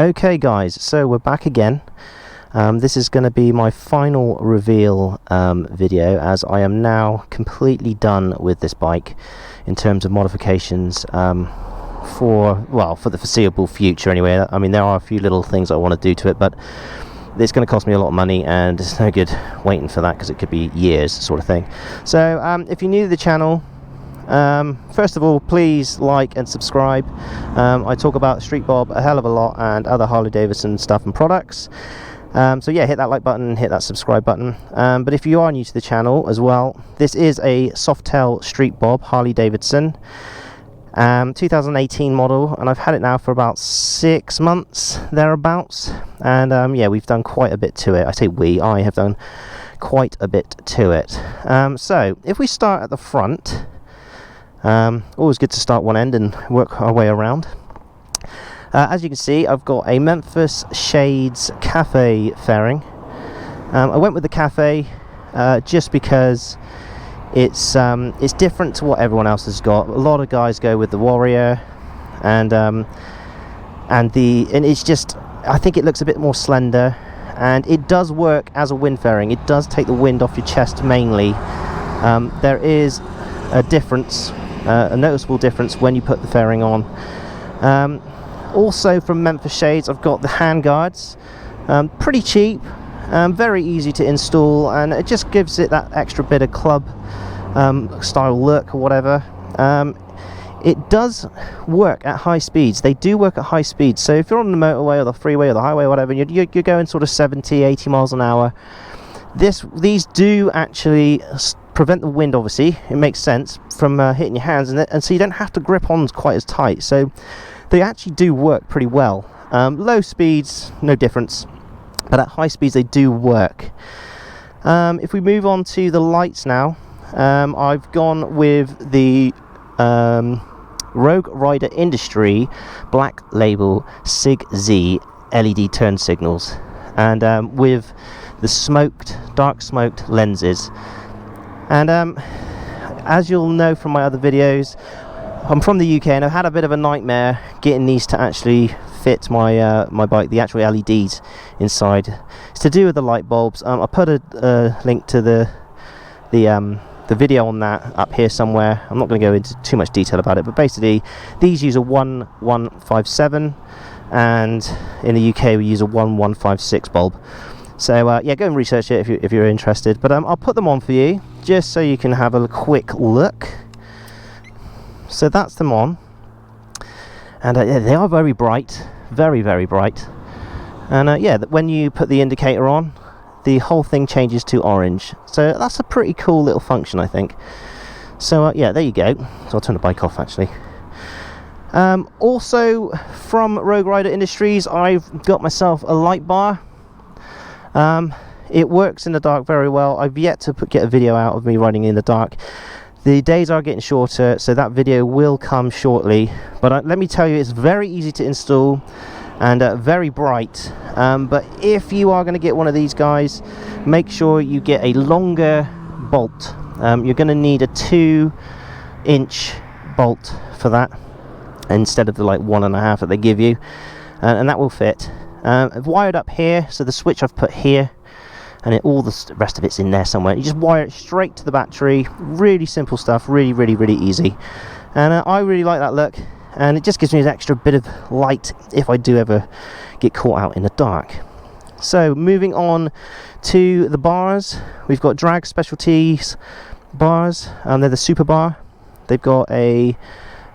Okay guys, so we're back again. This is going to be my final reveal video, as I am now completely done with this bike in terms of modifications for the foreseeable future anyway. I mean, there are a few little things I want to do to it, but it's going to cost me a lot of money and it's no good waiting for that because it could be years sort of thing. So if you're new to the channel, first of all, please like and subscribe. I talk about Street Bob a hell of a lot and other Harley Davidson stuff and products. So yeah, hit that like button, hit that subscribe button. But if you are new to the channel as well, this is a Softail Street Bob Harley Davidson 2018 model, and I've had it now for about 6 months thereabouts. And yeah, we've done quite a bit to it. I have done quite a bit to it. So if we start at the front, always good to start one end and work our way around. As you can see, I've got a Memphis Shades Cafe fairing. I went with the Cafe just because it's different to what everyone else has got. A lot of guys go with the Warrior, and it's just, I think it looks a bit more slender, and it does work as a wind fairing. It does take the wind off your chest mainly. There is a difference, a noticeable difference when you put the fairing on. Also from Memphis Shades, I've got the hand guards, pretty cheap, very easy to install, and it just gives it that extra bit of club style look or whatever. It does work at high speeds. They do work at high speeds, so if you're on the motorway or the freeway or the highway or whatever, and you're going sort of 70-80 miles an hour, these do actually prevent the wind, obviously. It makes sense, from hitting your hands, and so you don't have to grip on quite as tight. So they actually do work pretty well. Low speeds, no difference, but at high speeds they do work. If we move on to the lights now, I've gone with the Rogue Rider Industry Black Label Sig Z LED turn signals, and with the dark smoked lenses. And as you'll know from my other videos, I'm from the UK and I've had a bit of a nightmare getting these to actually fit my my bike, the actual LEDs inside. It's to do with the light bulbs. I put a link to the video on that up here somewhere. I'm not going to go into too much detail about it, but basically these use a 1157, and in the UK we use a 1156 bulb. So yeah, go and research it if you're interested. But I'll put them on for you just so you can have a quick look. So that's them on, and yeah, they are very bright, very bright. And yeah, when you put the indicator on, the whole thing changes to orange. So that's a pretty cool little function, I think. So yeah, there you go. So I'll turn the bike off actually. Also from Rogue Rider Industries, I've got myself a light bar. It works in the dark very well. I've yet to get a video out of me riding in the dark. The days are getting shorter, so that video will come shortly. But let me tell you, it's very easy to install and very bright. But if you are going to get one of these guys, make sure you get a longer bolt. You're going to need a 2-inch bolt for that, instead of the like 1.5 that they give you, and that will fit. I've wired up here, so the switch I've put here, and all the rest of it's in there somewhere. You just wire it straight to the battery. Really simple stuff, really easy. And I really like that look, and it just gives me an extra bit of light if I do ever get caught out in the dark. So moving on to the bars, we've got Drag Specialties bars, and they're the Super Bar. They've got a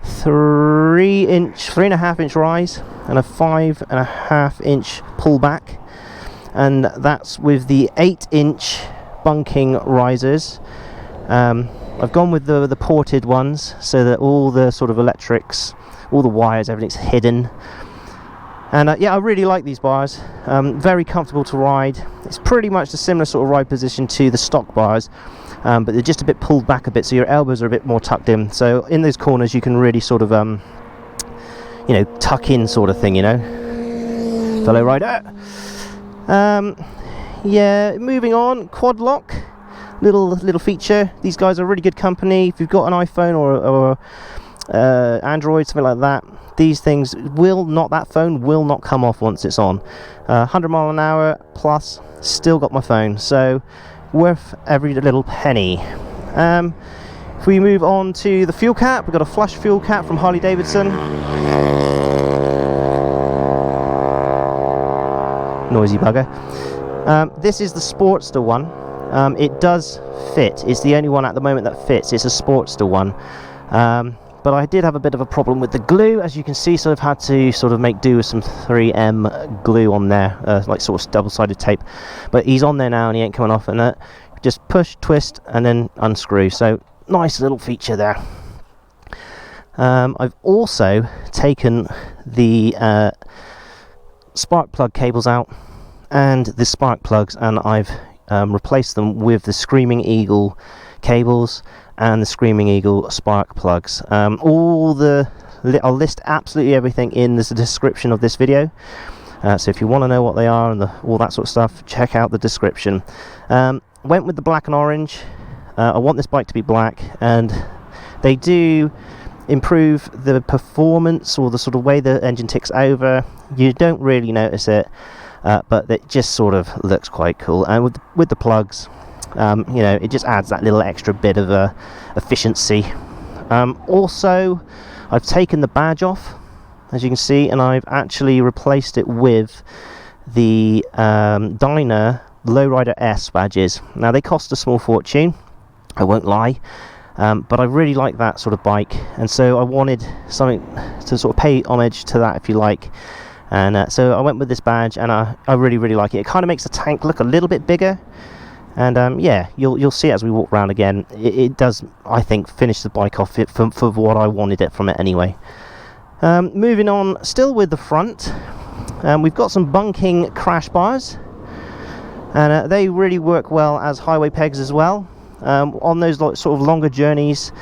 3.5 inch rise and a 5.5 inch pullback, and that's with the 8-inch bunking risers. I've gone with the ported ones, so that all the sort of electrics, all the wires, everything's hidden. And yeah, I really like these bars. Very comfortable to ride. It's pretty much a similar sort of ride position to the stock bars, but they're just a bit pulled back a bit, so your elbows are a bit more tucked in. So in those corners you can really sort of you know, tuck in sort of thing, you know, fellow rider. Yeah, moving on, quad lock, little feature. These guys are really good company. If you've got an iPhone or Android, something like that, these things will not, that phone will not come off once it's on. 100 mile an hour plus, still got my phone, so worth every little penny. If we move on to the fuel cap, we've got a flush fuel cap from Harley Davidson. Noisy bugger. This is the Sportster one. It does fit. It's the only one at the moment that fits. It's a Sportster one. But I did have a bit of a problem with the glue, as you can see, so I've had to sort of make do with some 3M glue on there, like sort of double-sided tape. But he's on there now and he ain't coming off, and just push, twist, and then unscrew. So nice little feature there. I've also taken the spark plug cables out and the spark plugs, and I've replaced them with the Screaming Eagle cables and the Screaming Eagle spark plugs. I'll list absolutely everything in the description of this video, so if you want to know what they are and all that sort of stuff, check out the description. Went with the black and orange. I want this bike to be black, and they do improve the performance or the sort of way the engine ticks over. You don't really notice it, but it just sort of looks quite cool. And with the plugs, you know, it just adds that little extra bit of efficiency. Also, I've taken the badge off, as you can see, and I've actually replaced it with the Dyna Lowrider S badges. Now, they cost a small fortune, I won't lie, but I really like that sort of bike, and so I wanted something to sort of pay homage to that, if you like. And so I went with this badge, and I really like it. It kind of makes the tank look a little bit bigger. And yeah, you'll see it as we walk around again. It does, I think, finish the bike off for what I wanted it from it anyway. Moving on, still with the front, we've got some Bunking crash bars, and they really work well as highway pegs as well. On those sort of longer journeys,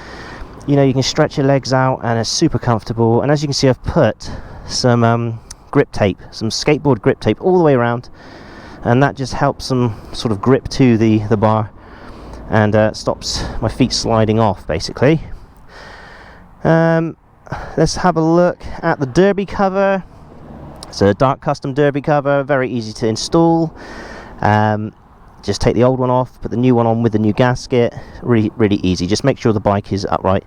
you know, you can stretch your legs out, and it's super comfortable. And as you can see, I've put some grip tape, some skateboard grip tape all the way around, and that just helps them sort of grip to the bar, and stops my feet sliding off, basically. Let's have a look at the derby cover. It's a dark custom derby cover, very easy to install. Just take the old one off, put the new one on with the new gasket. Really easy. Just make sure the bike is upright.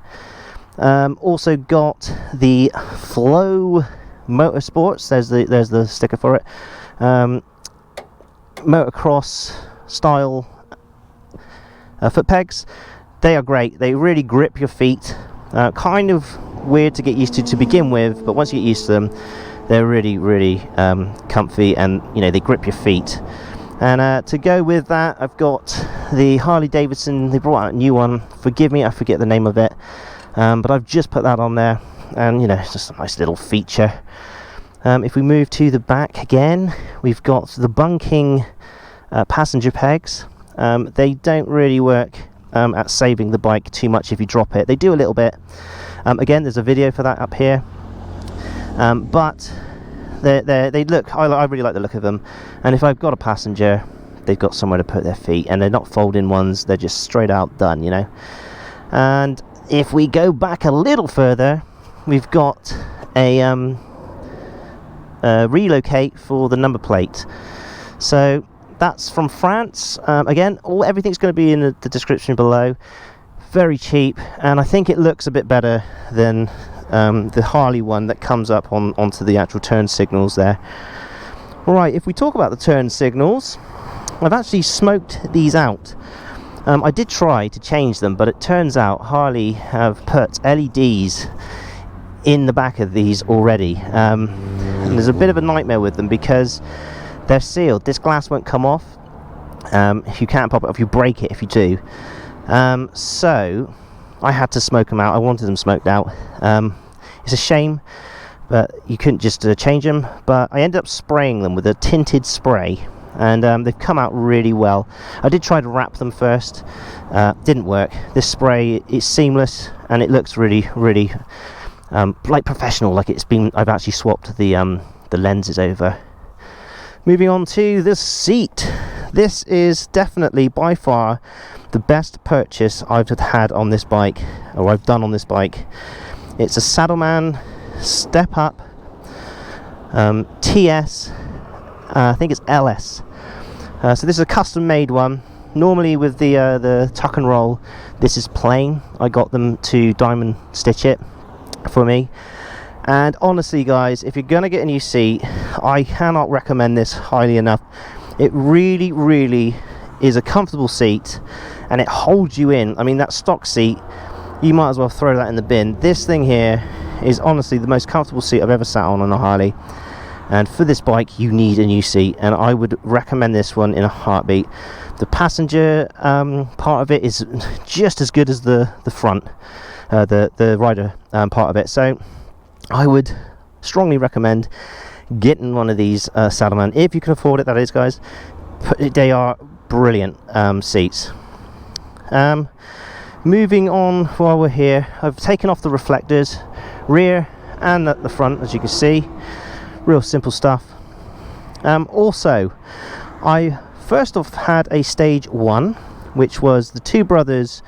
Also got the Flow Motorsports. There's the sticker for it. Motocross style foot pegs. They are great. They really grip your feet. Kind of weird to get used to begin with, but once you get used to them, they're really comfy, and you know, they grip your feet. And to go with that, I've got the Harley Davidson. They brought out a new one. Forgive me, I forget the name of it, but I've just put that on there, and you know, it's just a nice little feature. If we move to the back again, we've got the Bunking passenger pegs. They don't really work at saving the bike too much if you drop it. They do a little bit. Again, there's a video for that up here. But they look, I really like the look of them. And if I've got a passenger, they've got somewhere to put their feet, and they're not folding ones, they're just straight out done, you know. And if we go back a little further, we've got a relocate for the number plate. So that's from France. Again, everything's going to be in the description below. Very cheap, and I think it looks a bit better than the Harley one that comes up onto the actual turn signals there. Alright, if we talk about the turn signals, I've actually smoked these out. I did try to change them, but it turns out Harley have put LEDs in the back of these already. And there's a bit of a nightmare with them because they're sealed. This glass won't come off. You can't pop it off. You break it if you do. So I had to smoke them out. I wanted them smoked out. It's a shame, but you couldn't just change them. But I ended up spraying them with a tinted spray, and they've come out really well. I did try to wrap them first. Didn't work. This spray is seamless, and it looks really like professional, like I've actually swapped the lenses over. Moving on to the seat. This is definitely by far the best purchase I've had on this bike, or I've done on this bike. It's a Saddleman Step Up TS, I think it's LS. So this is a custom made one. Normally with the tuck and roll, this is plain. I got them to diamond stitch it for me. And honestly guys, if you're gonna get a new seat, I cannot recommend this highly enough. It really, really is a comfortable seat, and it holds you in. I mean, that stock seat, you might as well throw that in the bin. This thing here is honestly the most comfortable seat I've ever sat on a Harley. And for this bike, you need a new seat, and I would recommend this one in a heartbeat. The passenger part of it is just as good as the front, the rider part of it. So I would strongly recommend getting one of these Saddleman, if you can afford it, that is, guys. They are brilliant seats. Moving on while we're here, I've taken off the reflectors, rear and at the front, as you can see. Real simple stuff. Also, I first off had a stage 1, which was the Two Brothers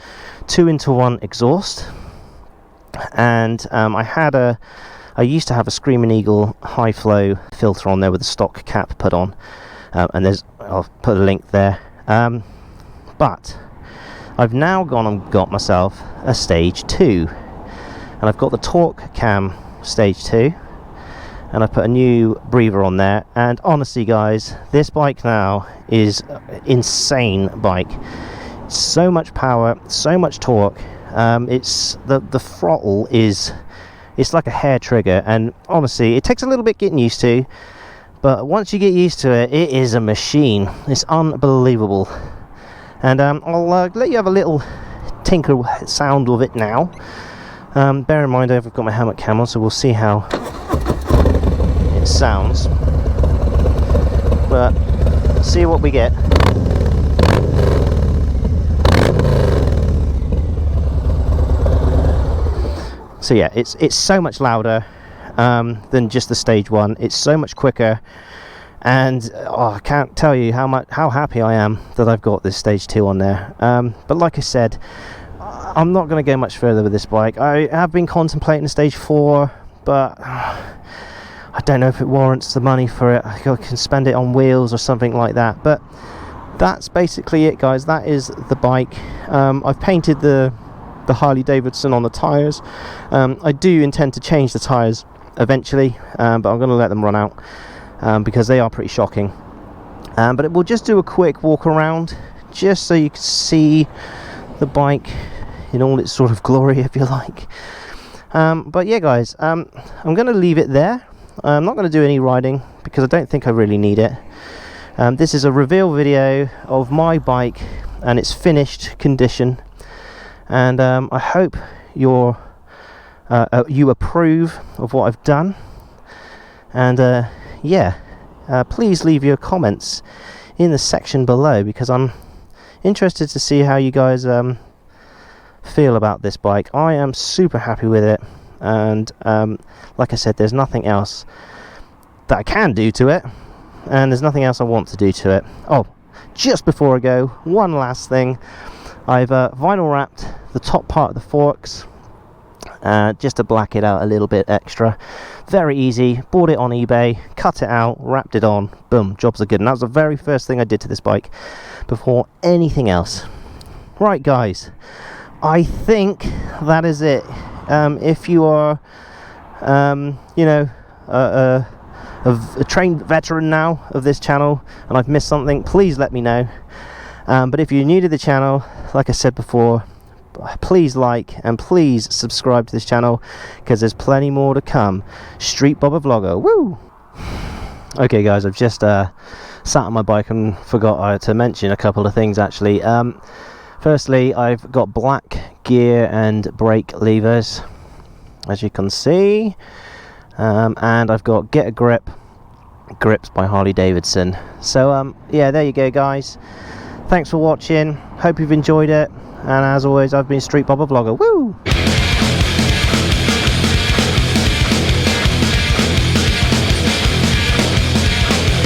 2-in-1 exhaust, and I used to have a Screaming Eagle high flow filter on there with a stock cap put on, and I'll put a link there. But I've now gone and got myself a stage 2, and I've got the Torque Cam stage 2, and I put a new breather on there. And honestly guys, this bike now is an insane bike. So much power, so much torque. It's the throttle is, it's like a hair trigger, and honestly it takes a little bit getting used to, but once you get used to it, it is a machine. It's unbelievable. And I'll let you have a little tinker sound of it now. Bear in mind I've got my helmet cam on, so we'll see how it sounds, but see what we get. So yeah, it's so much louder than just the stage 1. It's so much quicker, and I can't tell you how happy I am that I've got this stage 2 on there. But like I said, I'm not going to go much further with this bike. I have been contemplating a stage 4, but I don't know if it warrants the money for it. I can spend it on wheels or something like that. But that's basically it, guys. That is the bike. I've painted the Harley Davidson on the tyres. I do intend to change the tyres eventually, but I'm going to let them run out because they are pretty shocking. But we'll just do a quick walk around just so you can see the bike in all its sort of glory, if you like. But yeah guys, I'm going to leave it there. I'm not going to do any riding because I don't think I really need it. This is a reveal video of my bike and its finished condition, and I hope you approve of what I've done. And yeah, please leave your comments in the section below, because I'm interested to see how you guys feel about this bike. I am super happy with it, and like I said, there's nothing else that I can do to it, and there's nothing else I want to do to it. Oh, just before I go, one last thing. I've vinyl wrapped the top part of the forks just to black it out a little bit extra. Very easy. Bought it on eBay, cut it out, wrapped it on, boom, jobs are good. And that was the very first thing I did to this bike before anything else. Right guys, I think that is it. If you are you know, a trained veteran now of this channel and I've missed something, please let me know. But if you're new to the channel, like I said before, please like and please subscribe to this channel, because there's plenty more to come. Street Bob a Vlogger, woo! Okay guys, I've just sat on my bike and forgot to mention a couple of things actually. Firstly, I've got black gear and brake levers, as you can see, and I've got Get a Grip grips by Harley Davidson. So yeah, there you go guys. Thanks for watching, hope you've enjoyed it, and as always, I've been Street Bob a Vlogger, woo!